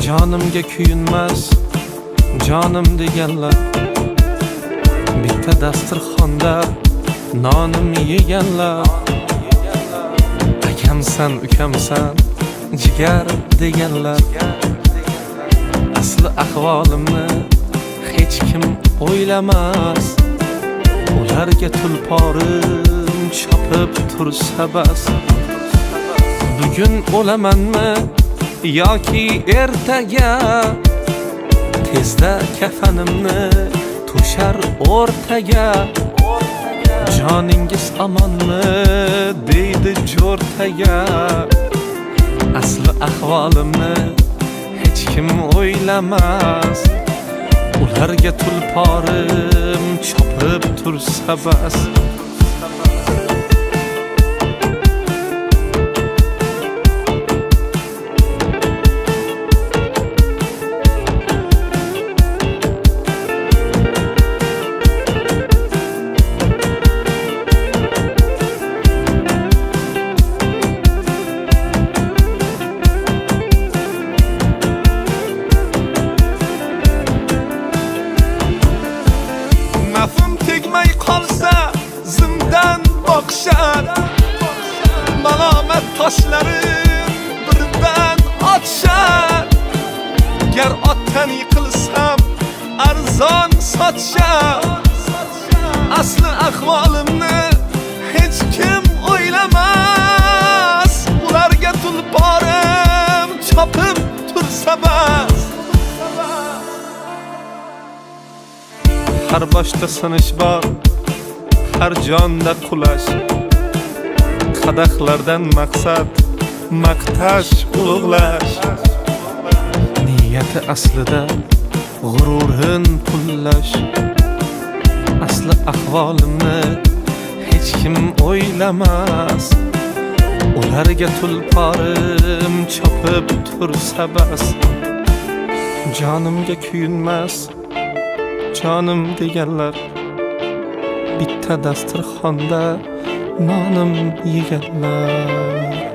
Jonimga kuyinmas jonim deganlar, bitta dasturxonda nonim yeganlar. Akamsan ukamsan jigar deganlar, asli ahvolimni hech kim o'ylamas. Ularga tulporim chopib tursa bas. Bugun o'lamanmi yoki ertaga, tezda kafanimni to'shar o'rtaga. Joningiz omonmi deydi jo'rtaga, asli ahvolimni hech kim o'ylamas. Ularga tulporim chopib tursa bas. Nafim tegmay qolsa zimdan boqishar, malomat toshlarim birdan otishar. Gar otdan yiqilsam arzon sotishar, asli ahvolimni hech kim o'ylamas. Ularga tulporim chopib tursa bas. Har boshda sinish bor, har jonda qulash. Qadahlardan maqsad maqtash, ulug'lash. Niyati aslida g'ururin pullash. Asli ahvolimni hech kim o'ylamas. Ularga tulporim chopib tursa bas. Jonimga kuyinmas jonim deganlar, bitta dasturxonda nonim yeganlar.